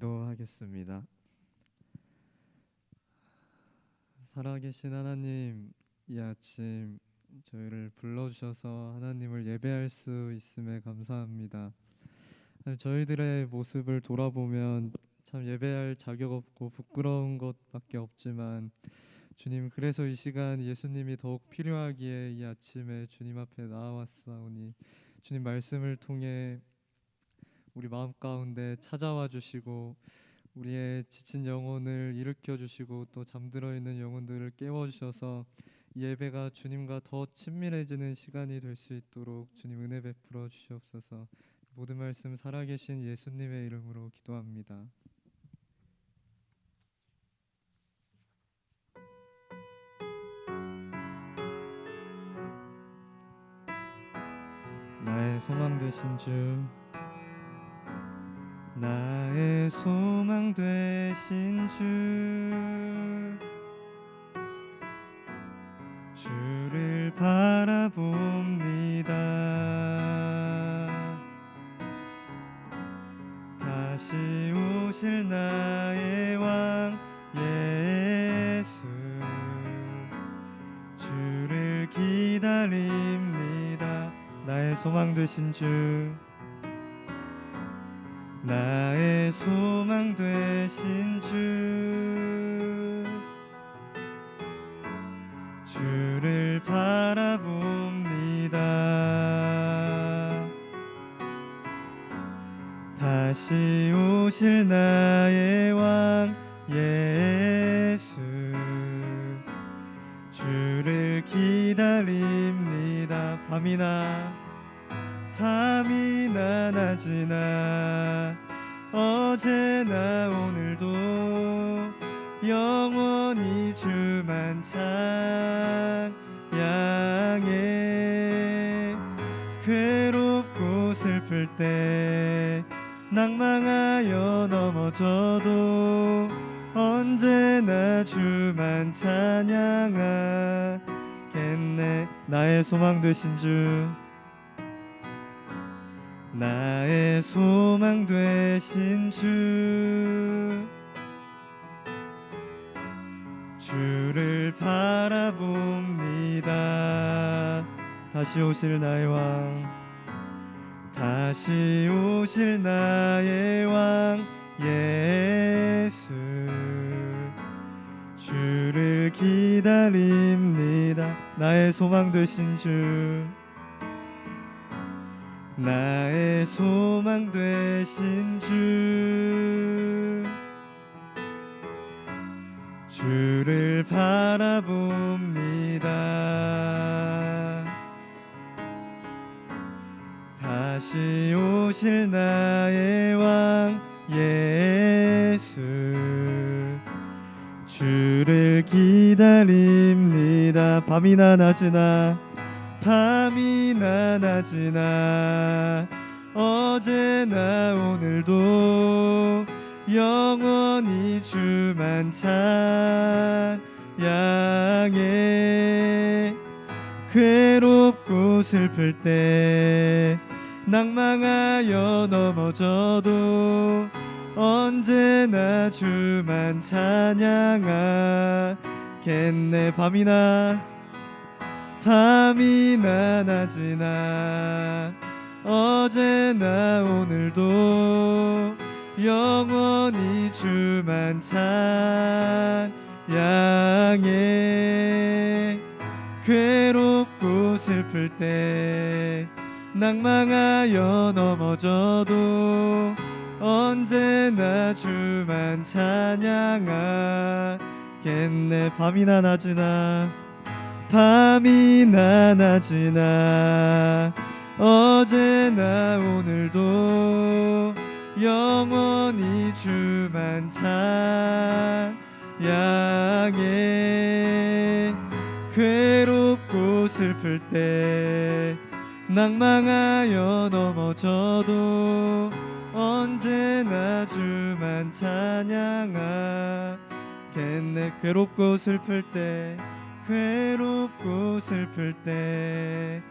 기도하겠습니다. 살아계신 하나님, 이 아침 저희를 불러주셔서 하나님을 예배할 수 있음에 감사합니다. 저희들의 모습을 돌아보면 참 예배할 자격 없고 부끄러운 것밖에 없지만 주님, 그래서 이 시간 예수님이 더욱 필요하기에 이 아침에 주님 앞에 나아왔사오니 주님 말씀을 통해 우리 마음 가운데 찾아와 주시고 우리의 지친 영혼을 일으켜 주시고 또 잠들어 있는 영혼들을 깨워 주셔서 이 예배가 주님과 더 친밀해지는 시간이 될 수 있도록 주님 은혜 베풀어 주시옵소서. 모든 말씀 살아계신 예수님의 이름으로 기도합니다. 나의 소망 되신 주, 나의 소망 되신 주, 주를 바라봅니다. 다시 오실 나의 왕 예수, 주를 기다립니다. 나의 소망 되신 주, 나의 소망 되신 주, 주를 바라봅니다. 다시 오실 나의 왕 예수, 주를 기다립니다. 밤이나 낮이나 어제나 오늘도 영원히 주만 찬양해. 괴롭고 슬플 때 낭망하여 넘어져도 언제나 주만 찬양하겠네. 나의 소망 되신 주, 나의 소망 되신 주, 주를 바라봅니다. 다시 오실 나의 왕, 다시 오실 나의 왕 예수, 주를 기다립니다. 나의 소망 되신 주, 나의 소망 되신 주, 주를 바라봅니다. 다시 오실 나의 왕 예수, 주를 기다립니다. 밤이나 낮이나 어제나 오늘도 영원히 주만 찬양해. 괴롭고 슬플 때 낭망하여 넘어져도 언제나 주만 찬양하겠네. 밤이나 낮이나 어제나 오늘도 영원히 주만 찬양해. 괴롭고 슬플 때 낭망하여 넘어져도 언제나 주만 찬양하겠네. 밤이나 낮이나 어제나 오늘도 영원히 주만 찬양해. 괴롭고 슬플 때 낭망하여 넘어져도 언제나 주만 찬양하겠네. 괴롭고 슬플 때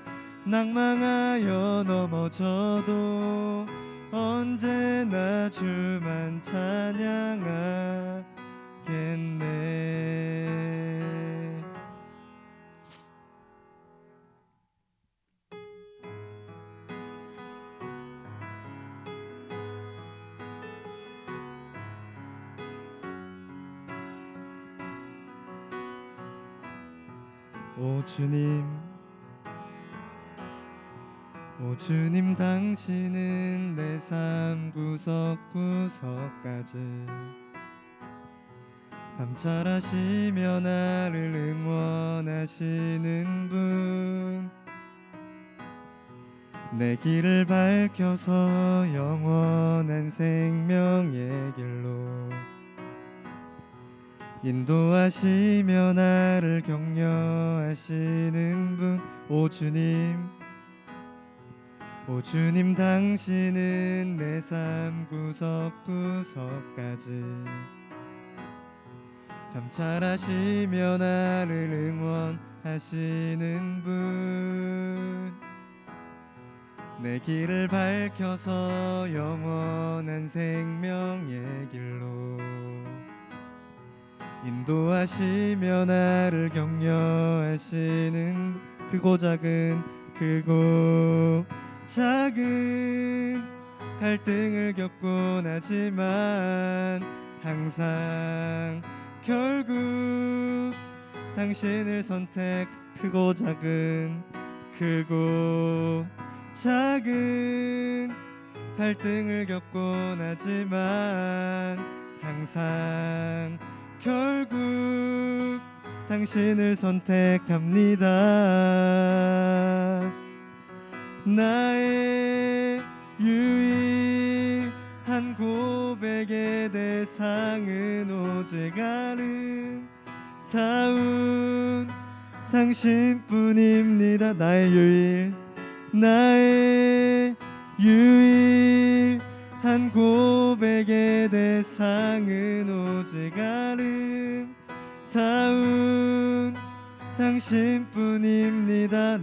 낭망하여 넘어져도 언제나 주만 찬양하겠네. 오 주님, 오 주님, 당신은 내 삶 구석구석까지 감찰하시며 나를 응원하시는 분, 내 길을 밝혀서 영원한 생명의 길로 인도하시며 나를 격려하시는 분, 오 주님, 오 주님, 당신은 내 삶 구석구석까지 감찰하시며 나를 응원하시는 분, 내 길을 밝혀서 영원한 생명의 길로 인도하시며 나를 격려하시는, 크고 작은 갈등을 겪곤 하지만 항상 결국 당신을 선택, 크고 작은 갈등을 겪곤 하지만 항상 결국 당신을 선택합니다. 나의 유일한 고백의 대상은 오직 아름다운 당신뿐입니다. 나의 유일한 고백의 대상은 오직 아름다운 당신뿐입니다.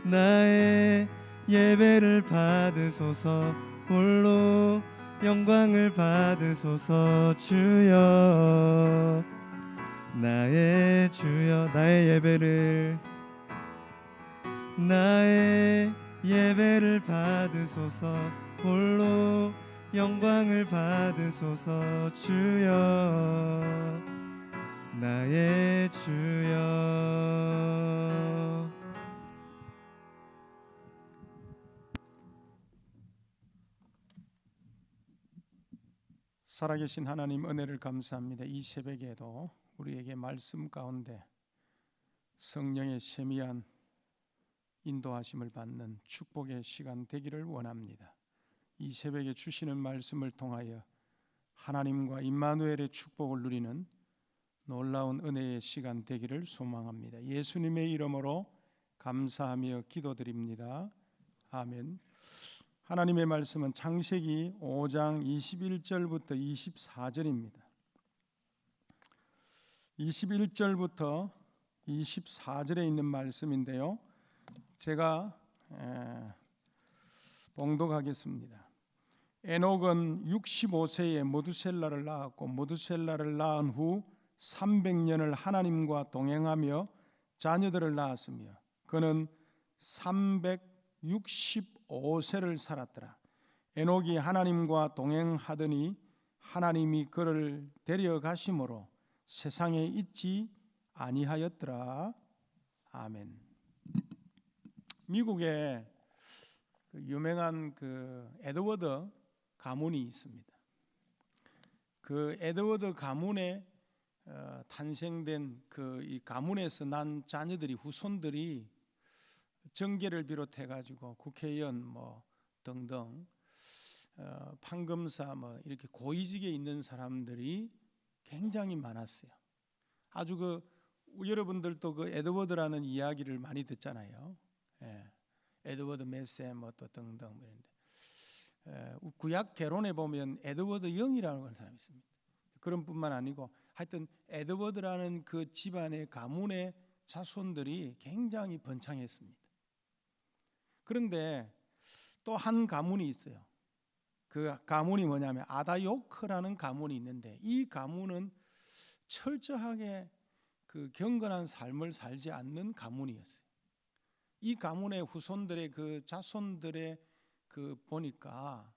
나의 예배를 받으소서, 홀로 영광을 받으소서. 주여, 나의 주여, 나의 예배를 받으소서, 홀로 영광을 받으소서. 주여, 나의 주여. 살아계신 하나님, 은혜를 감사합니다. 이 새벽에도 우리에게 말씀 가운데 성령의 세미한 인도하심을 받는 축복의 시간 되기를 원합니다. 이 새벽에 주시는 말씀을 통하여 하나님과 임마누엘의 축복을 누리는 놀라운 은혜의 시간 되기를 소망합니다. 예수님의 이름으로 감사하며 기도드립니다. 아멘. 하나님의 말씀은 창세기 5장 21절부터 24절입니다. 21절부터 24절에 있는 말씀인데요, 제가 봉독하겠습니다. 에녹은 65세에 모두셀라를 낳았고, 모두셀라를 낳은 후 300년을 하나님과 동행하며 자녀들을 낳았으며, 그는 365세를 살았더라. 에녹이 하나님과 동행하더니 하나님이 그를 데려가심으로 세상에 있지 아니하였더라. 아멘. 미국에 유명한 에드워드 가문이 있습니다. 그 에드워드 가문에 탄생된 이 가문에서 난 자녀들이, 후손들이 정계를 비롯해 가지고 국회의원 등등 판검사 이렇게 고위직에 있는 사람들이 굉장히 많았어요. 아주 여러분들도 그 에드워드라는 이야기를 많이 듣잖아요. 에드워드 메세 또 등등 이런데, 구약 개론에 보면 에드워드 영이라는 사람이 있습니다. 그런 뿐만 아니고 하여튼 에드워드라는 그 집안의 가문의 자손들이 굉장히 번창했습니다. 그런데 또 한 가문이 있어요. 그 가문이 뭐냐면 아다요크라는 가문이 있는데, 이 가문은 철저하게 그 경건한 삶을 살지 않는 가문이었어요. 이 가문의 후손들의 그 자손들의 그 보니까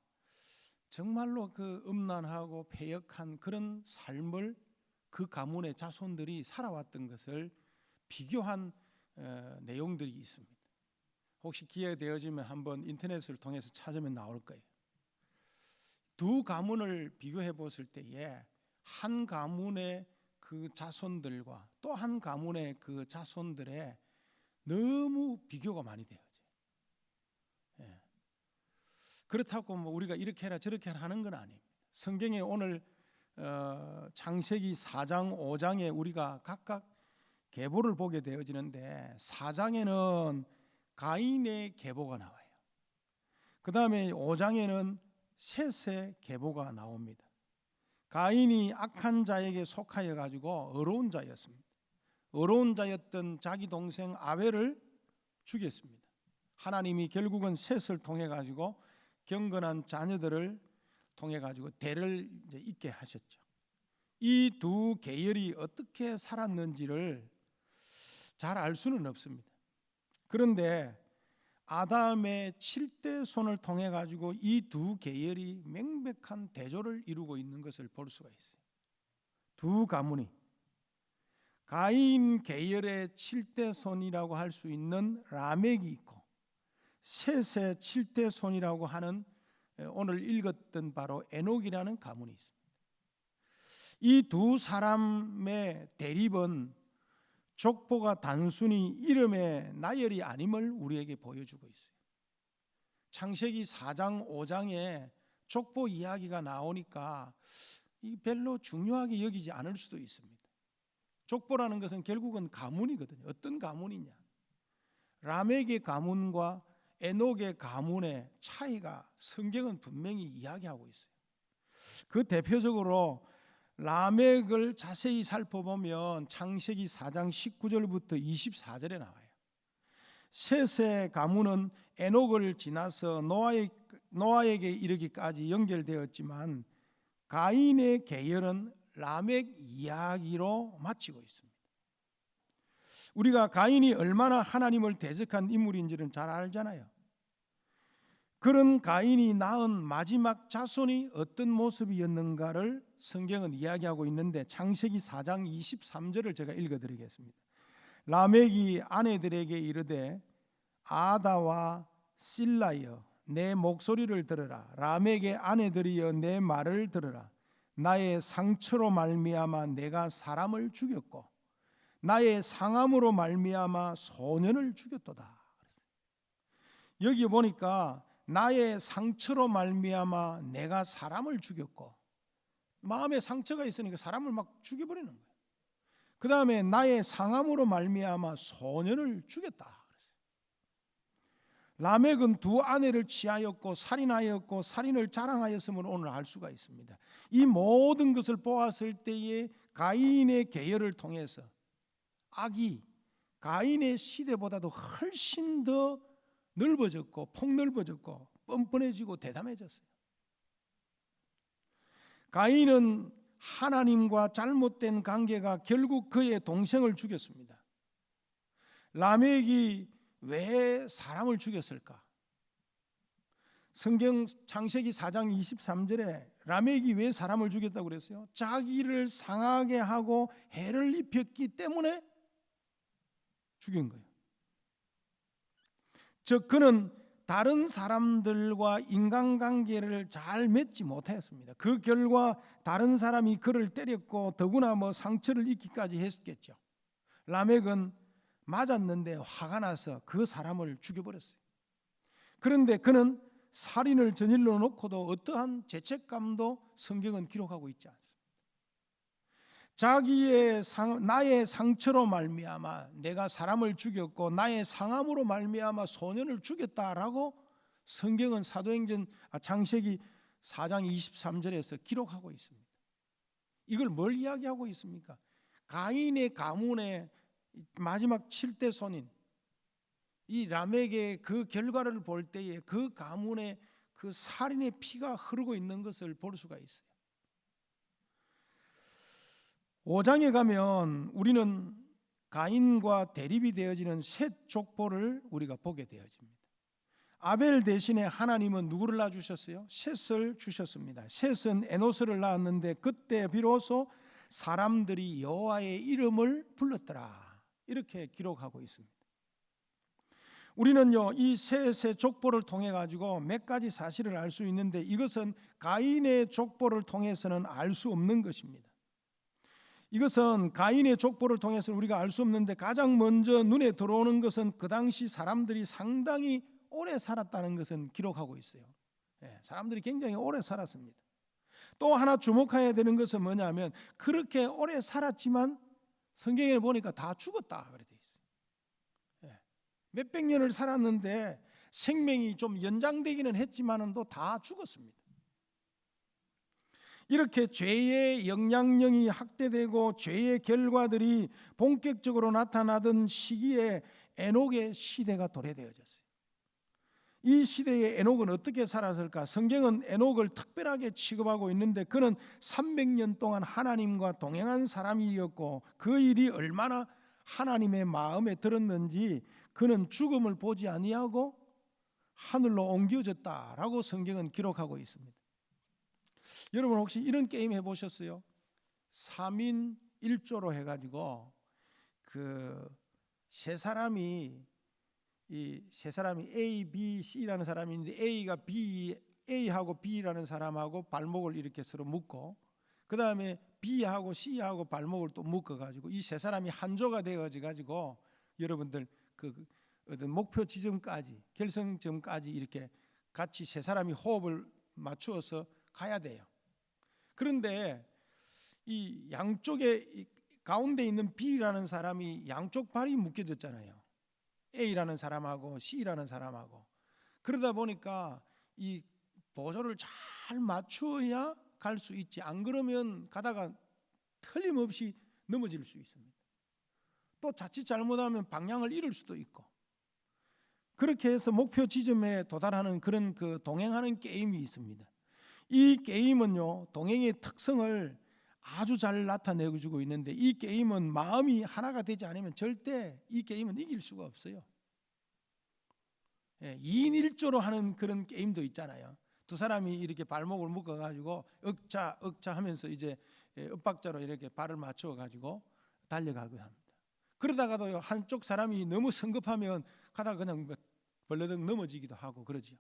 정말로 그 음란하고 패역한 그런 삶을 그 가문의 자손들이 살아왔던 것을 비교한 내용들이 있습니다. 혹시 기회가 되어지면 한번 인터넷을 통해서 찾으면 나올 거예요. 두 가문을 비교해 봤을 때에 한 가문의 그 자손들과 또 한 가문의 그 자손들의 너무 비교가 많이 되어져요. 예. 그렇다고 뭐 우리가 이렇게 해라 저렇게 해라 하는 건 아닙니다. 성경에 오늘 창세기 4장 5장에 우리가 각각 계보를 보게 되어지는데, 4장에는 가인의 계보가 나와요. 그 다음에 5장에는 셋의 계보가 나옵니다. 가인이 악한 자에게 속하여 가지고 어려운 자였습니다. 어려운 자였던 자기 동생 아벨을 죽였습니다. 하나님이 결국은 셋을 통해 가지고 경건한 자녀들을 통해 가지고 대를 이제 잇게 하셨죠. 이 두 계열이 어떻게 살았는지를 잘 알 수는 없습니다. 그런데 아담의 7대 손을 통해 가지고 이 두 계열이 명백한 대조를 이루고 있는 것을 볼 수가 있어요. 두 가문이 가인 계열의 7대 손이라고 할 수 있는 라멕이 있고, 셋의 7대 손이라고 하는 오늘 읽었던 바로 에녹이라는 가문이 있습니다. 이 두 사람의 대립은 족보가 단순히 이름의 나열이 아님을 우리에게 보여주고 있어요. 창세기 4장 5장에 족보 이야기가 나오니까 이 별로 중요하게 여기지 않을 수도 있습니다. 족보라는 것은 결국은 가문이거든요. 어떤 가문이냐? 라멕의 가문과 에녹의 가문의 차이가 성경은 분명히 이야기하고 있어요. 그 대표적으로 라멕을 자세히 살펴보면 창세기 4장 19절부터 24절에 나와요. 셋의 가문은 에녹을 지나서 노아에게 이르기까지 연결되었지만, 가인의 계열은 라멕 이야기로 마치고 있습니다. 우리가 가인이 얼마나 하나님을 대적한 인물인지는 잘 알잖아요. 그런 가인이 낳은 마지막 자손이 어떤 모습이었는가를 성경은 이야기하고 있는데, 창세기 4장 23절을 제가 읽어드리겠습니다. 라멕이 아내들에게 이르되 아다와 실라여 내 목소리를 들으라. 라멕의 아내들이여 내 말을 들으라. 나의 상처로 말미암아 내가 사람을 죽였고 나의 상함으로 말미암아 소년을 죽였도다. 여기 보니까 나의 상처로 말미암아 내가 사람을 죽였고, 마음에 상처가 있으니까 사람을 막 죽여버리는 거예요. 그 다음에 나의 상함으로 말미암아 소년을 죽였다. 라멕은 두 아내를 취하였고 살인하였고 살인을 자랑하였음을 오늘 알 수가 있습니다. 이 모든 것을 보았을 때에 가인의 계열을 통해서 악이 가인의 시대보다도 훨씬 더 넓어졌고 폭넓어졌고 뻔뻔해지고 대담해졌어요. 가인은 하나님과 잘못된 관계가 결국 그의 동생을 죽였습니다. 라멕이 왜 사람을 죽였을까? 성경 창세기 4장 23절에 라멕이 왜 사람을 죽였다고 그랬어요? 자기를 상하게 하고 해를 입혔기 때문에 죽인 거예요. 즉 그는 다른 사람들과 인간관계를 잘 맺지 못하였습니다. 그 결과 다른 사람이 그를 때렸고 더구나 상처를 입기까지 했겠죠. 라멕은 맞았는데 화가 나서 그 사람을 죽여버렸어요. 그런데 그는 살인을 저질러 놓고도 어떠한 죄책감도 성경은 기록하고 있지 않습니다. 나의 상처로 말미암아 내가 사람을 죽였고 나의 상함으로 말미암아 소년을 죽였다라고 성경은 창세기 4장 23절에서 기록하고 있습니다. 이걸 뭘 이야기하고 있습니까? 가인의 가문의 마지막 7대 손인 이 라멕의 그 결과를 볼 때에 그 가문에 그 살인의 피가 흐르고 있는 것을 볼 수가 있어요. 5장에 가면 우리는 가인과 대립이 되어지는 셋 족보를 우리가 보게 되어집니다. 아벨 대신에 하나님은 누구를 낳아주셨어요? 셋을 주셨습니다. 셋은 에노스를 낳았는데 그때 비로소 사람들이 여호와의 이름을 불렀더라, 이렇게 기록하고 있습니다. 우리는요, 이 셋의 족보를 통해 가지고 몇 가지 사실을 알 수 있는데, 이것은 가인의 족보를 통해서는 알 수 없는 것입니다. 이것은 가인의 족보를 통해서는 우리가 알 수 없는데, 가장 먼저 눈에 들어오는 것은 그 당시 사람들이 상당히 오래 살았다는 것은 기록하고 있어요. 사람들이 굉장히 오래 살았습니다. 또 하나 주목해야 되는 것은 뭐냐면, 그렇게 오래 살았지만 성경에 보니까 다 죽었다 그래 돼 있어요. 몇백 년을 살았는데 생명이 좀 연장되기는 했지만은 또 다 죽었습니다. 이렇게 죄의 영향력이 확대되고 죄의 결과들이 본격적으로 나타나던 시기에 에녹의 시대가 도래되어졌어요. 이 시대에 에녹은 어떻게 살았을까? 성경은 에녹을 특별하게 취급하고 있는데, 그는 300년 동안 하나님과 동행한 사람이었고 그 일이 얼마나 하나님의 마음에 들었는지 그는 죽음을 보지 아니하고 하늘로 옮겨졌다라고 성경은 기록하고 있습니다. 여러분 혹시 이런 게임 해보셨어요? 3인 1조로 해가지고 그 세 사람이 A, B, C라는 사람이 있는데, A하고 B라는 사람하고 발목을 이렇게 서로 묶고, 그 다음에 B하고 C하고 발목을 또 묶어가지고 이 세 사람이 한 조가 되어가지고 여러분들 그 어떤 목표 지점까지, 결승점까지 이렇게 같이 세 사람이 호흡을 맞추어서 가야 돼요. 그런데 이 양쪽에 가운데 있는 B라는 사람이 양쪽 발이 묶여졌잖아요. A라는 사람하고 C라는 사람하고. 그러다 보니까 이 보조를 잘 맞추어야 갈 수 있지, 안 그러면 가다가 틀림없이 넘어질 수 있습니다. 또 자칫 잘못하면 방향을 잃을 수도 있고. 그렇게 해서 목표 지점에 도달하는 그런 그 동행하는 게임이 있습니다. 이 게임은요, 동행의 특성을 아주 잘 나타내고 주고 있는데, 이 게임은 마음이 하나가 되지 않으면 절대 이 게임은 이길 수가 없어요. 2인 1조로 하는 그런 게임도 있잖아요. 두 사람이 이렇게 발목을 묶어가지고 억자 하면서 이제 엇박자로 이렇게 발을 맞춰가지고 달려가고 합니다. 그러다가도 한쪽 사람이 너무 성급하면 가다가 그냥 벌러덩 넘어지기도 하고 그러죠.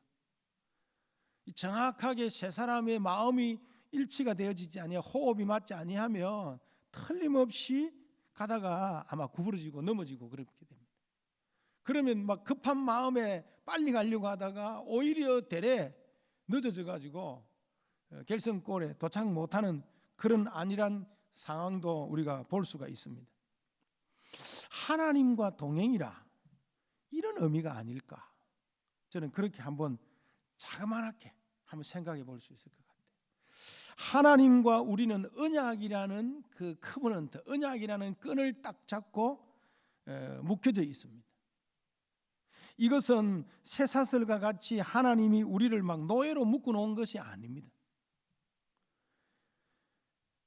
정확하게 세 사람의 마음이 일치가 되어지지 아니하, 호흡이 맞지 아니하면 틀림없이 가다가 아마 구부러지고 넘어지고 그렇게 됩니다. 그러면 막 급한 마음에 빨리 가려고 하다가 오히려 대래 늦어져 가지고 결승골에 도착 못하는 그런 안일한 상황도 우리가 볼 수가 있습니다. 하나님과 동행이라 이런 의미가 아닐까, 저는 그렇게 한번 자그마하게 한번 생각해 볼 수 있을 것 같아요. 하나님과 우리는 언약이라는 그 커버넌트, 언약이라는 끈을 딱 잡고 묶여져 있습니다. 이것은 쇠사슬과 같이 하나님이 우리를 막 노예로 묶어 놓은 것이 아닙니다.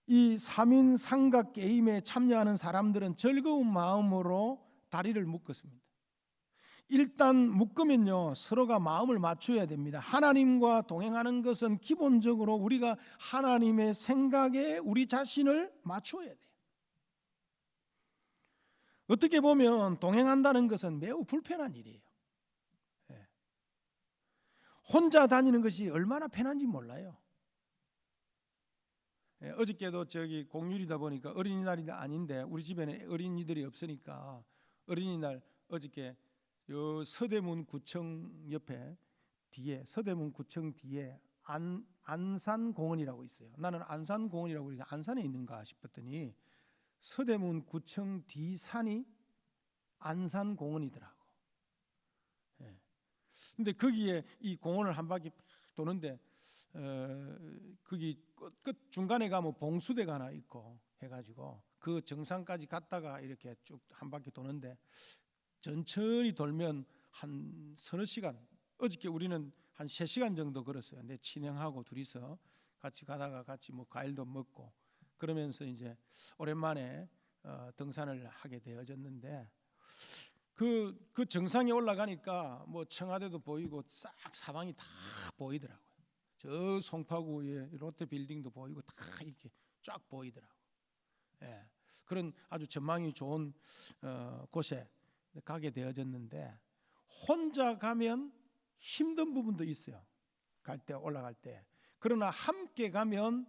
이 3인 삼각 게임에 참여하는 사람들은 즐거운 마음으로 다리를 묶었습니다. 일단 묶으면요, 서로가 마음을 맞춰야 됩니다. 하나님과 동행하는 것은 기본적으로 우리가 하나님의 생각에 우리 자신을 맞춰야 돼요. 어떻게 보면 동행한다는 것은 매우 불편한 일이에요. 혼자 다니는 것이 얼마나 편한지 몰라요. 어저께도 저기 공휴일이다 보니까 어린이날이 아닌데 우리 집에는 어린이들이 없으니까 어린이날 어저께 요 서대문 구청 옆에 뒤에, 서대문 구청 뒤에 안산공원이라고 있어요. 나는 안산공원이라고 그래서 안산에 있는가 싶었더니 서대문 구청 뒤 산이 안산공원이더라고. 근데 거기에 이 공원을 한 바퀴 도는데 거기 끝 중간에 가면 봉수대가 하나 있고 해가지고 그 정상까지 갔다가 이렇게 쭉 한 바퀴 도는데, 천천히 돌면 한 서너 시간, 어저께 우리는 한 3시간 정도 걸었어요. 내 친형하고 둘이서 같이 가다가 같이 뭐 과일도 먹고 그러면서 이제 오랜만에 등산을 하게 되어졌는데 그 정상에 올라가니까 뭐 청와대도 보이고 싹 사방이 다 보이더라고요. 저 송파구의 롯데 빌딩도 보이고 다 이렇게 쫙 보이더라고요. 예, 그런 아주 전망이 좋은 곳에 가게 되어졌는데 혼자 가면 힘든 부분도 있어요. 갈 때 올라갈 때. 그러나 함께 가면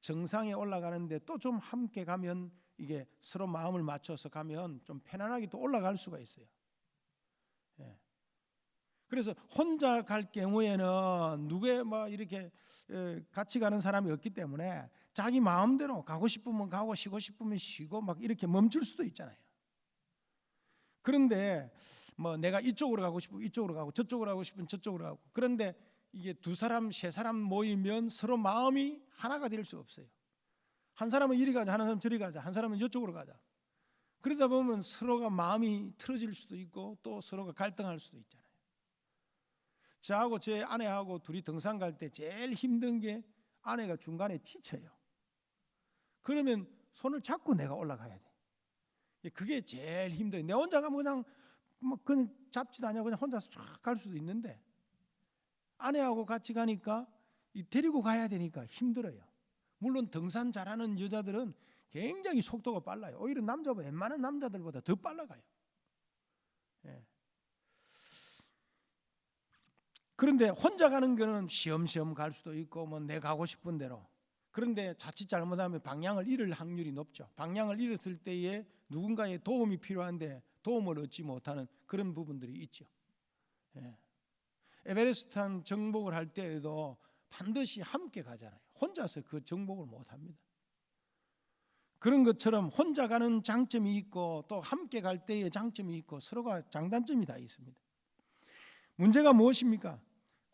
정상에 올라가는데 또 좀 함께 가면 이게 서로 마음을 맞춰서 가면 좀 편안하게 또 올라갈 수가 있어요. 예. 그래서 혼자 갈 경우에는 누구의 뭐 이렇게 같이 가는 사람이 없기 때문에 자기 마음대로 가고 싶으면 가고 쉬고 싶으면 쉬고 막 이렇게 멈출 수도 있잖아요. 그런데 뭐 내가 이쪽으로 가고 싶으면 이쪽으로 가고 저쪽으로 가고 싶으면 저쪽으로 가고 그런데 이게 2사람, 3사람 모이면 서로 마음이 하나가 될 수 없어요. 한 사람은 이리 가자, 한 사람은 저리 가자, 한 사람은 이쪽으로 가자. 그러다 보면 서로가 마음이 틀어질 수도 있고 또 서로가 갈등할 수도 있잖아요. 저하고 제 아내하고 둘이 등산 갈 때 제일 힘든 게 아내가 중간에 지쳐요. 그러면 손을 잡고 내가 올라가야 돼. 그게 제일 힘들어요. 내 혼자 가면 그냥 잡지도 않냐고 그냥 혼자서 쫙 갈 수도 있는데 아내하고 같이 가니까 데리고 가야 되니까 힘들어요. 물론 등산 잘하는 여자들은 굉장히 속도가 빨라요. 오히려 남자보다 웬만한 남자들보다 더 빨라가요. 예. 그런데 혼자 가는 거는 시험시험 갈 수도 있고 뭐 내 가고 싶은 대로. 그런데 자칫 잘못하면 방향을 잃을 확률이 높죠. 방향을 잃었을 때에 누군가의 도움이 필요한데 도움을 얻지 못하는 그런 부분들이 있죠. 예. 에베레스트 정복을 할 때에도 반드시 함께 가잖아요. 혼자서 그 정복을 못합니다. 그런 것처럼 혼자 가는 장점이 있고 또 함께 갈 때의 장점이 있고 서로가 장단점이 다 있습니다. 문제가 무엇입니까?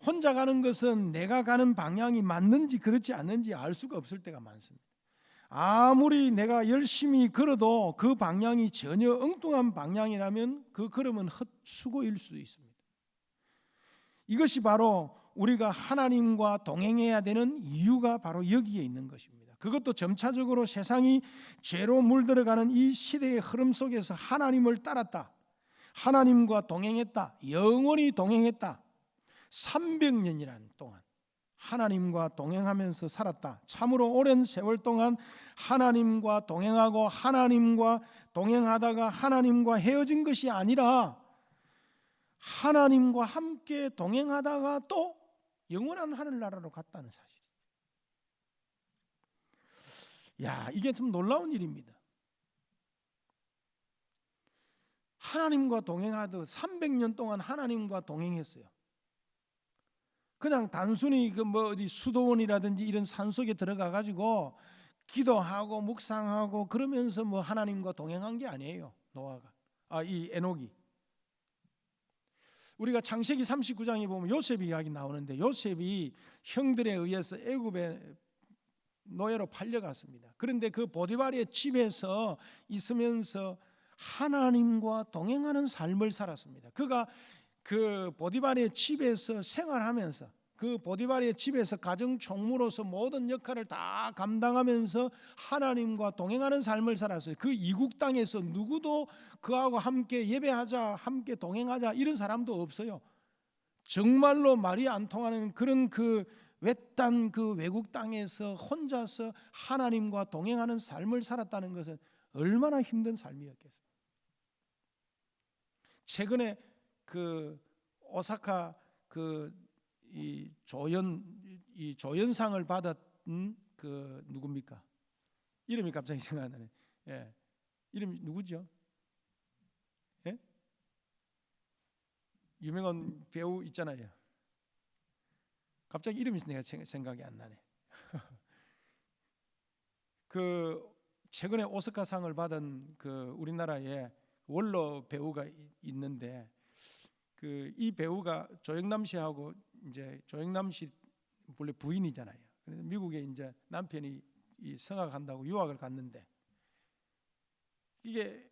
혼자 가는 것은 내가 가는 방향이 맞는지 그렇지 않는지 알 수가 없을 때가 많습니다. 아무리 내가 열심히 걸어도 그 방향이 전혀 엉뚱한 방향이라면 그 걸음은 헛수고일 수도 있습니다. 이것이 바로 우리가 하나님과 동행해야 되는 이유가 바로 여기에 있는 것입니다. 그것도 점차적으로 세상이 죄로 물들어가는 이 시대의 흐름 속에서 하나님을 따랐다. 하나님과 동행했다. 영원히 동행했다. 300년이라는 동안 하나님과 동행하면서 살았다. 참으로 오랜 세월 동안 하나님과 동행하고 하나님과 동행하다가 하나님과 헤어진 것이 아니라 하나님과 함께 동행하다가 또 영원한 하늘나라로 갔다는 사실이에요. 야, 이게 좀 놀라운 일입니다. 하나님과 동행하듯 300년 동안 하나님과 동행했어요. 그냥 단순히 어디 수도원이라든지 이런 산속에 들어가 가지고 기도하고 묵상하고 그러면서 하나님과 동행한 게 아니에요. 노아가. 이 에녹이. 우리가 창세기 39장에 보면 요셉 이야기 나오는데 요셉이 형들에 의해서 애굽에 노예로 팔려갔습니다. 그런데 그 보디발의 집에서 있으면서 하나님과 동행하는 삶을 살았습니다. 그가 그 보디발의 집에서 생활하면서 그 보디발의 집에서 가정 총무로서 모든 역할을 다 감당하면서 하나님과 동행하는 삶을 살았어요. 그 이국 땅에서 누구도 그하고 함께 예배하자, 함께 동행하자 이런 사람도 없어요. 정말로 말이 안 통하는 그런 그 외딴 그 외국 땅에서 혼자서 하나님과 동행하는 삶을 살았다는 것은 얼마나 힘든 삶이었겠어요. 최근에 그 오사카 이 조연상을 받았던 그 누굽니까? 이름이 갑자기 생각 안 나네. 예. 이름이 누구죠? 예? 유명한 배우 있잖아요. 갑자기 이름이 내가 생각이 안 나네. 그 최근에 오스카상을 받은 그 우리나라에 원로 배우가 있는데 이 배우가 조영남 씨하고 이제 조영남 씨 본래 부인이잖아요. 그래서 미국에 이제 남편이 성악한다고 유학을 갔는데 이게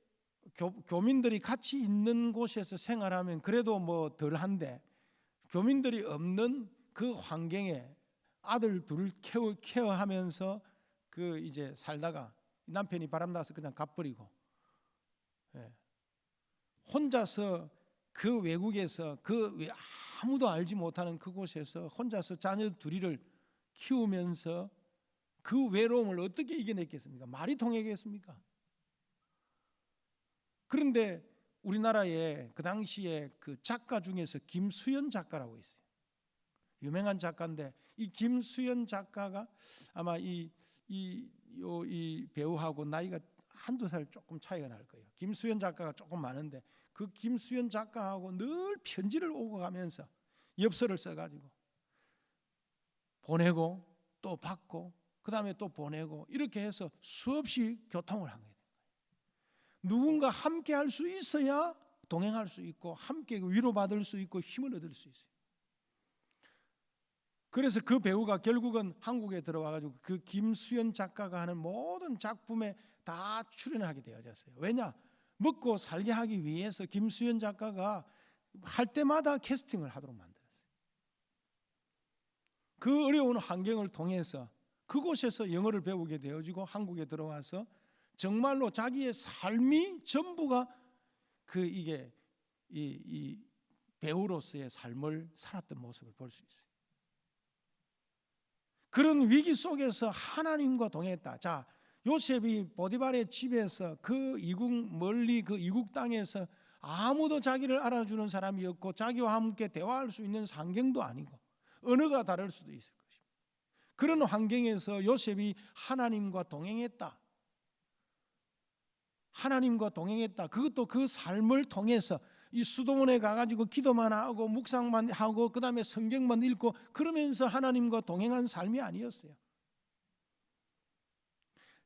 교민들이 같이 있는 곳에서 생활하면 그래도 뭐 덜한데 교민들이 없는 그 환경에 아들 둘을 케어하면서 그 이제 살다가 남편이 바람나서 그냥 가버리고 혼자서 그 외국에서 그 아무도 알지 못하는 그곳에서 혼자서 자녀 둘이를 키우면서 그 외로움을 어떻게 이겨냈겠습니까? 말이 통하겠습니까? 그런데 우리나라에 그 당시에 그 작가 중에서 김수연 작가라고 있어요. 유명한 작가인데 이 김수연 작가가 아마 이 배우하고 나이가 한두 살 조금 차이가 날 거예요. 김수연 작가가 조금 많은데 그 김수연 작가하고 늘 편지를 오고 가면서 엽서를 써가지고 보내고 또 받고 그 다음에 또 보내고 이렇게 해서 수없이 교통을 한 거예요. 누군가 함께 할 수 있어야 동행할 수 있고 함께 위로받을 수 있고 힘을 얻을 수 있어요. 그래서 그 배우가 결국은 한국에 들어와가지고 그 김수연 작가가 하는 모든 작품에 다 출연하게 되어졌어요. 왜냐? 먹고 살게 하기 위해서 김수연 작가가 할 때마다 캐스팅을 하도록 만들었어요. 그 어려운 환경을 통해서 그곳에서 영어를 배우게 되어지고 한국에 들어와서 정말로 자기의 삶이 전부가 이게 이 배우로서의 삶을 살았던 모습을 볼 수 있어요. 그런 위기 속에서 하나님과 동행했다. 자, 요셉이 보디발의 집에서 그 이국 멀리 그 이국 땅에서 아무도 자기를 알아주는 사람이었고 자기와 함께 대화할 수 있는 환경도 아니고 언어가 다를 수도 있을 것입니다. 그런 환경에서 요셉이 하나님과 동행했다. 하나님과 동행했다. 그것도 그 삶을 통해서 이 수도원에 가가지고 기도만 하고 묵상만 하고 그 다음에 성경만 읽고 그러면서 하나님과 동행한 삶이 아니었어요.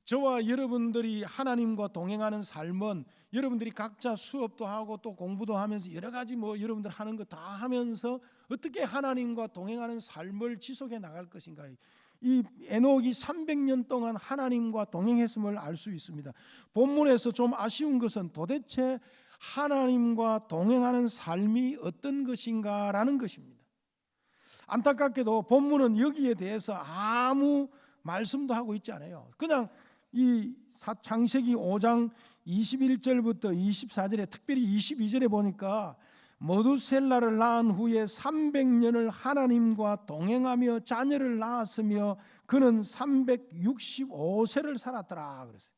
저와 여러분들이 하나님과 동행하는 삶은 여러분들이 각자 수업도 하고 또 공부도 하면서 여러 가지 뭐 여러분들 하는 거 다 하면서 어떻게 하나님과 동행하는 삶을 지속해 나갈 것인가. 이 에녹이 300년 동안 하나님과 동행했음을 알 수 있습니다. 본문에서 좀 아쉬운 것은 도대체 하나님과 동행하는 삶이 어떤 것인가라는 것입니다. 안타깝게도 본문은 여기에 대해서 아무 말씀도 하고 있지 않아요. 그냥 이 창세기 5장 21절부터 24절에 특별히 22절에 보니까 머두셀라를 낳은 후에 300년을 하나님과 동행하며 자녀를 낳았으며 그는 365세를 살았더라 그랬어요.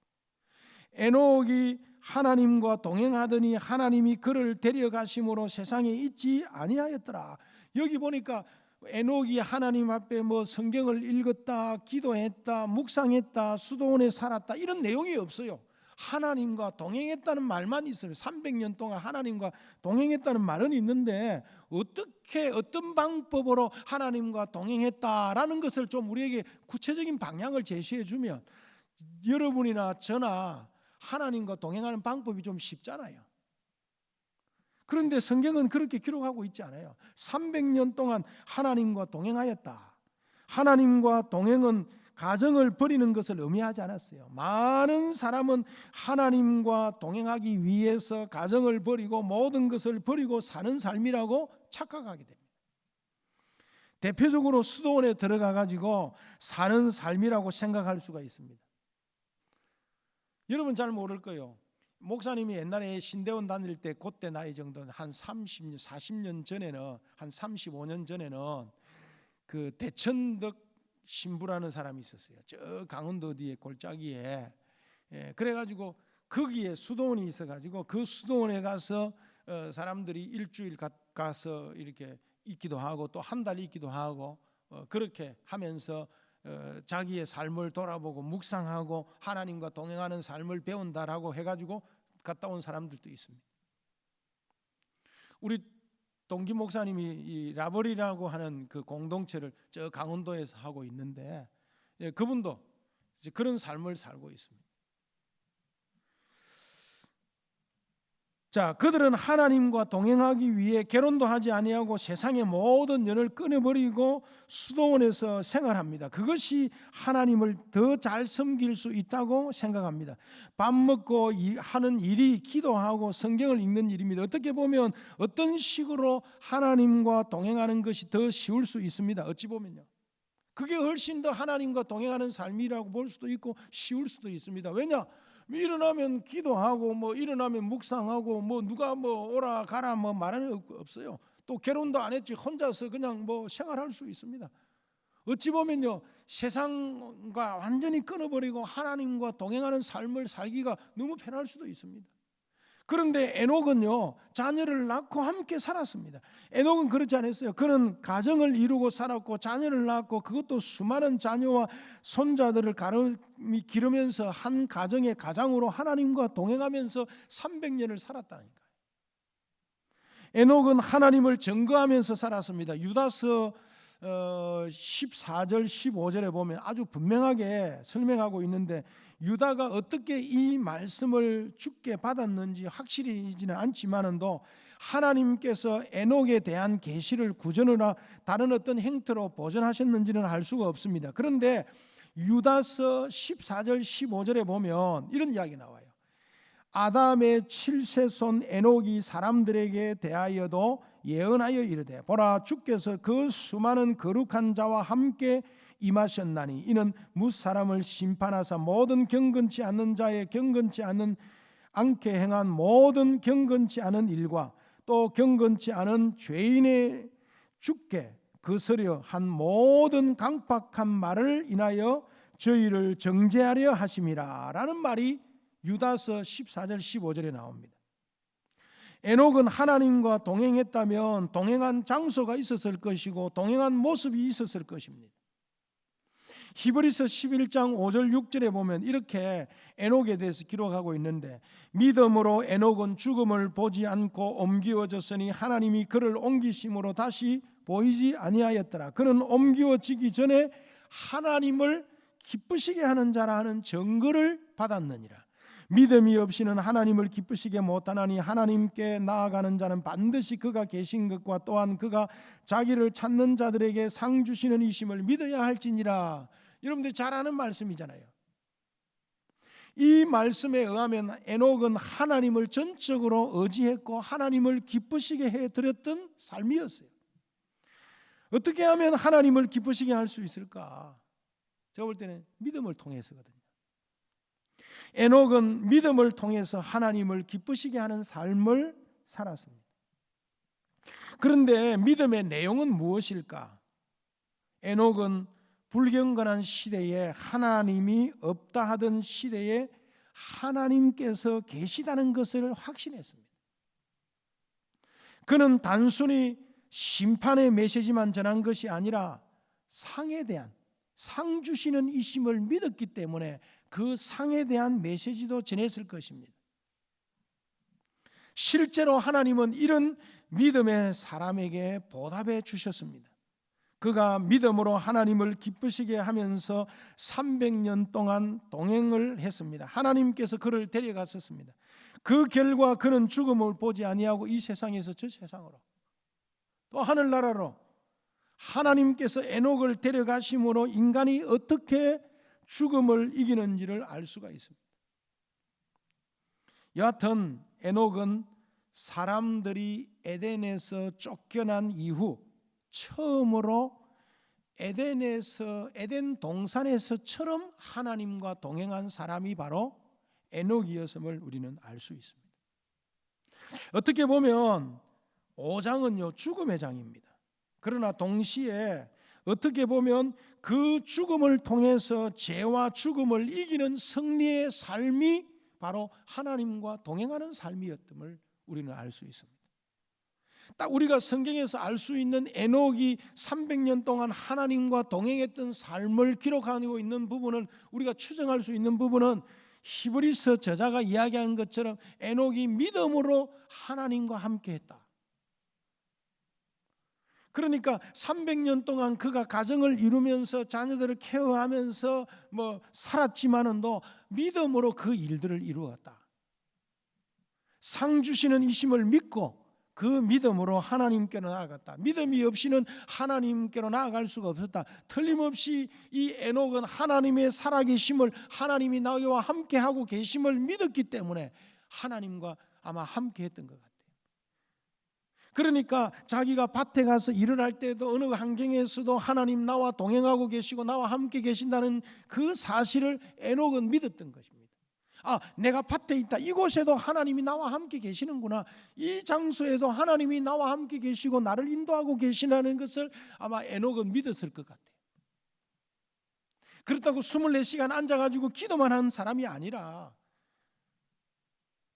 에녹이 하나님과 동행하더니 하나님이 그를 데려가심으로 세상에 있지 아니하였더라. 여기 보니까 에녹이 하나님 앞에 뭐 성경을 읽었다, 기도했다, 묵상했다, 수도원에 살았다 이런 내용이 없어요. 하나님과 동행했다는 말만 있어요. 300년 동안 하나님과 동행했다는 말은 있는데 어떻게 어떤 방법으로 하나님과 동행했다라는 것을 좀 우리에게 구체적인 방향을 제시해 주면 여러분이나 저나 하나님과 동행하는 방법이 좀 쉽잖아요. 그런데 성경은 그렇게 기록하고 있지 않아요. 300년 동안 하나님과 동행하였다. 하나님과 동행은 가정을 버리는 것을 의미하지 않았어요. 많은 사람은 하나님과 동행하기 위해서 가정을 버리고 모든 것을 버리고 사는 삶이라고 착각하게 됩니다. 대표적으로 수도원에 들어가 가지고 사는 삶이라고 생각할 수가 있습니다. 여러분 잘 모를 거예요. 목사님이 옛날에 신대원 다닐 때 그때 나이 정도는 한 30년, 40년 전에는 한 35년 전에는 그 대천덕 신부라는 사람이 있었어요. 저 강원도 어디에 골짜기에 그래가지고 거기에 수도원이 있어가지고 그 수도원에 가서 사람들이 일주일 가서 이렇게 있기도 하고 또 한 달 있기도 하고 그렇게 하면서 자기의 삶을 돌아보고 묵상하고 하나님과 동행하는 삶을 배운다라고 해가지고 갔다 온 사람들도 있습니다. 우리 동기 목사님이 이 라버리라고 하는 그 공동체를 저 강원도에서 하고 있는데 그분도 이제 그런 삶을 살고 있습니다. 자, 그들은 하나님과 동행하기 위해 결혼도 하지 아니하고 세상의 모든 연을 끊어버리고 수도원에서 생활합니다. 그것이 하나님을 더 잘 섬길 수 있다고 생각합니다. 밥 먹고 하는 일이 기도하고 성경을 읽는 일입니다. 어떻게 보면 어떤 식으로 하나님과 동행하는 것이 더 쉬울 수 있습니다. 어찌 보면요. 그게 훨씬 더 하나님과 동행하는 삶이라고 볼 수도 있고 쉬울 수도 있습니다. 왜냐? 일어나면 기도하고 일어나면 묵상하고 누가 오라 가라 말하는 거 없어요. 또 결혼도 안 했지 혼자서 그냥 생활할 수 있습니다. 어찌 보면요, 세상과 완전히 끊어버리고 하나님과 동행하는 삶을 살기가 너무 편할 수도 있습니다. 그런데 에녹은요, 자녀를 낳고 함께 살았습니다. 에녹은 그렇지 않았어요. 그는 가정을 이루고 살았고 자녀를 낳았고 그것도 수많은 자녀와 손자들을 기르면서 한 가정의 가장으로 하나님과 동행하면서 300년을 살았다니까요. 에녹은 하나님을 증거하면서 살았습니다. 유다서 14절 15절에 보면 아주 분명하게 설명하고 있는데, 유다가 어떻게 이 말씀을 주께 받았는지 확실히지는 않지만도 하나님께서 에녹에 대한 계시를 구전이나 다른 어떤 행태로 보존하셨는지는 알 수가 없습니다. 그런데 유다서 14절 15절에 보면 이런 이야기 나와요. 아담의 7세손 에녹이 사람들에게 대하여도 예언하여 이르되, 보라, 주께서 그 수많은 거룩한 자와 함께 임하셨나니 이는 무사람을 심판하사 모든 경건치 않는 자의 경건치 않게 행한 모든 경건치 않은 일과 또 경건치 않은 죄인의 주께 거스려 한 모든 강팍한 말을 인하여 저희를 정죄하려 하심이라 라는 말이 유다서 14절 15절에 나옵니다. 에녹은 하나님과 동행했다면 동행한 장소가 있었을 것이고 동행한 모습이 있었을 것입니다. 히브리서 11장 5절 6절에 보면 이렇게 에녹에 대해서 기록하고 있는데, 믿음으로 에녹은 죽음을 보지 않고 옮기어졌으니 하나님이 그를 옮기심으로 다시 보이지 아니하였더라. 그는 옮기어지기 전에 하나님을 기쁘시게 하는 자라 하는 증거를 받았느니라. 믿음이 없이는 하나님을 기쁘시게 못하나니 하나님께 나아가는 자는 반드시 그가 계신 것과 또한 그가 자기를 찾는 자들에게 상 주시는 이심을 믿어야 할지니라. 여러분들이 잘 아는 말씀이잖아요. 이 말씀에 의하면 에녹은 하나님을 전적으로 의지했고 하나님을 기쁘시게 해드렸던 삶이었어요. 어떻게 하면 하나님을 기쁘시게 할 수 있을까? 제가 볼 때는 믿음을 통해서거든요. 에녹은 믿음을 통해서 하나님을 기쁘시게 하는 삶을 살았습니다. 그런데 믿음의 내용은 무엇일까? 에녹은 불경건한 시대에, 하나님이 없다 하던 시대에 하나님께서 계시다는 것을 확신했습니다. 그는 단순히 심판의 메시지만 전한 것이 아니라 상에 대한, 상 주시는 이심을 믿었기 때문에 그 상에 대한 메시지도 전했을 것입니다. 실제로 하나님은 이런 믿음의 사람에게 보답해 주셨습니다. 그가 믿음으로 하나님을 기쁘시게 하면서 300년 동안 동행을 했습니다. 하나님께서 그를 데려갔었습니다. 그 결과 그는 죽음을 보지 아니하고 이 세상에서 저 세상으로, 또 하늘나라로 하나님께서 에녹을 데려가심으로 인간이 어떻게 죽음을 이기는지를 알 수가 있습니다. 여하튼 에녹은 사람들이 에덴에서 쫓겨난 이후 처음으로 에덴 동산에서처럼 하나님과 동행한 사람이 바로 에녹이었음을 우리는 알 수 있습니다. 어떻게 보면 5장은요 죽음의 장입니다. 그러나 동시에 어떻게 보면 그 죽음을 통해서 죄와 죽음을 이기는 승리의 삶이 바로 하나님과 동행하는 삶이었음을 우리는 알 수 있습니다. 딱 우리가 성경에서 알 수 있는 에녹이 300년 동안 하나님과 동행했던 삶을 기록하고 있는 부분은, 우리가 추정할 수 있는 부분은 히브리서 저자가 이야기한 것처럼 에녹이 믿음으로 하나님과 함께했다. 그러니까 300년 동안 그가 가정을 이루면서 자녀들을 케어하면서 살았지만은도 믿음으로 그 일들을 이루었다. 상 주시는 이심을 믿고 그 믿음으로 하나님께로 나아갔다. 믿음이 없이는 하나님께로 나아갈 수가 없었다. 틀림없이 이 에녹은 하나님의 살아계심을, 하나님이 나와 함께하고 계심을 믿었기 때문에 하나님과 아마 함께했던 것 같아요. 그러니까 자기가 밭에 가서 일을 할 때도 어느 환경에서도 하나님 나와 동행하고 계시고 나와 함께 계신다는 그 사실을 에녹은 믿었던 것입니다. 아, 내가 밭에 있다. 이곳에도 하나님이 나와 함께 계시는구나. 이 장소에도 하나님이 나와 함께 계시고 나를 인도하고 계시다는 것을 아마 에녹은 믿었을 것 같아요. 그렇다고 24시간 앉아가지고 기도만 한 사람이 아니라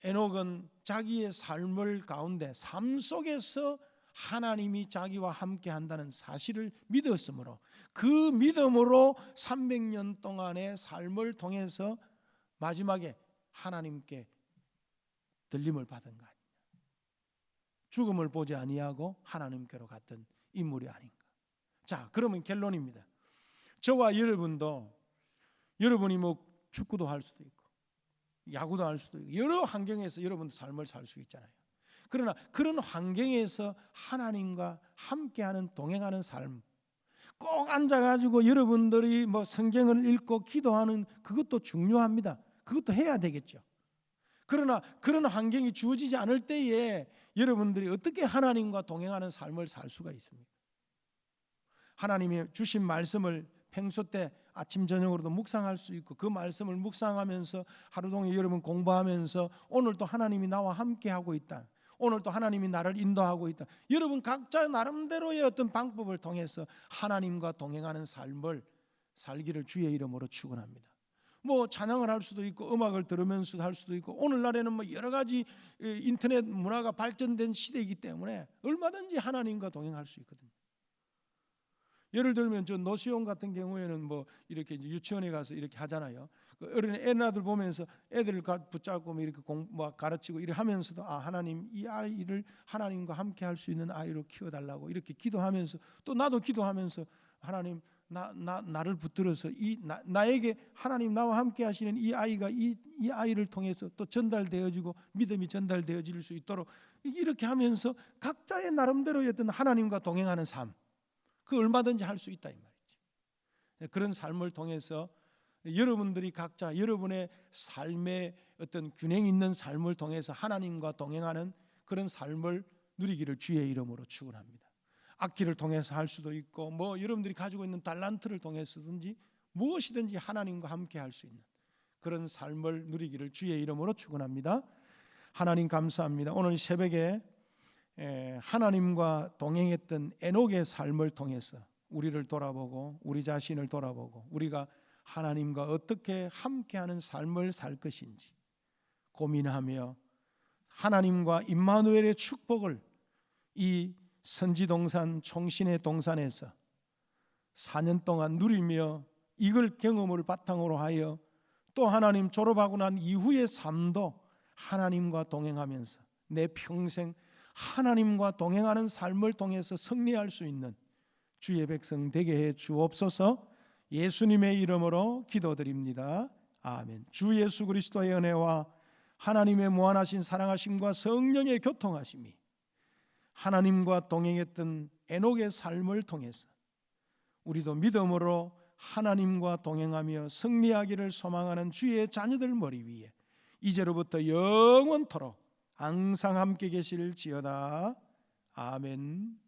에녹은 자기의 삶을 가운데 삶 속에서 하나님이 자기와 함께 한다는 사실을 믿었으므로 그 믿음으로 300년 동안의 삶을 통해서 마지막에 하나님께 들림을 받은 것 아니냐. 죽음을 보지 아니하고 하나님께로 갔던 인물이 아닌가. 자, 그러면 결론입니다. 저와 여러분도, 여러분이 뭐 축구도 할 수도 있고 야구도 할 수도 있고 여러 환경에서 여러분도 삶을 살 수 있잖아요. 그러나 그런 환경에서 하나님과 함께하는 동행하는 삶, 꼭 앉아가지고 여러분들이 뭐 성경을 읽고 기도하는 그것도 중요합니다. 그것도 해야 되겠죠. 그러나 그런 환경이 주어지지 않을 때에 여러분들이 어떻게 하나님과 동행하는 삶을 살 수가 있습니까? 하나님이 주신 말씀을 평소 때 아침 저녁으로도 묵상할 수 있고 그 말씀을 묵상하면서 하루 종일 여러분 공부하면서 오늘도 하나님이 나와 함께하고 있다. 오늘도 하나님이 나를 인도하고 있다. 여러분 각자 나름대로의 어떤 방법을 통해서 하나님과 동행하는 삶을 살기를 주의 이름으로 축원합니다. 뭐 찬양을 할 수도 있고 음악을 들으면서 할 수도 있고 오늘날에는 뭐 여러 가지 인터넷 문화가 발전된 시대이기 때문에 얼마든지 하나님과 동행할 수 있거든요. 예를 들면 저 노시용 같은 경우에는 뭐 이렇게 이제 유치원에 가서 이렇게 하잖아요. 그 어린 애들 보면서 애들을 붙잡고 뭐 이렇게 뭐 가르치고 이렇게 하면서도 아 하나님 이 아이를 하나님과 함께 할 수 있는 아이로 키워달라고 이렇게 기도하면서 또 나도 기도하면서 하나님 나를 붙들어서 나에게 하나님 나와 함께 하시는 이 아이가 이 아이를 통해서 또 전달되어지고 믿음이 전달되어질 수 있도록 이렇게 하면서 각자의 나름대로의 어떤 하나님과 동행하는 삶 그 얼마든지 할 수 있다 이 말이죠. 그런 삶을 통해서 여러분들이 각자 여러분의 삶의 어떤 균형 있는 삶을 통해서 하나님과 동행하는 그런 삶을 누리기를 주의 이름으로 축원합니다. 악기를 통해서 할 수도 있고 뭐 여러분들이 가지고 있는 달란트를 통해서든지 무엇이든지 하나님과 함께 할 수 있는 그런 삶을 누리기를 주의 이름으로 축원합니다. 하나님 감사합니다. 오늘 새벽에 하나님과 동행했던 에녹의 삶을 통해서 우리를 돌아보고 우리 자신을 돌아보고 우리가 하나님과 어떻게 함께하는 삶을 살 것인지 고민하며 하나님과 임마누엘의 축복을 이 선지동산 총신의 동산에서 4년 동안 누리며 이걸 경험을 바탕으로 하여 또 하나님 졸업하고 난 이후의 삶도 하나님과 동행하면서 내 평생 하나님과 동행하는 삶을 통해서 승리할 수 있는 주의 백성 되게 해 주옵소서. 예수님의 이름으로 기도드립니다. 아멘. 주 예수 그리스도의 은혜와 하나님의 무한하신 사랑하심과 성령의 교통하심이 하나님과 동행했던 에녹의 삶을 통해서 우리도 믿음으로 하나님과 동행하며 승리하기를 소망하는 주의 자녀들 머리 위에 이제로부터 영원토록 항상 함께 계실지어다. 아멘.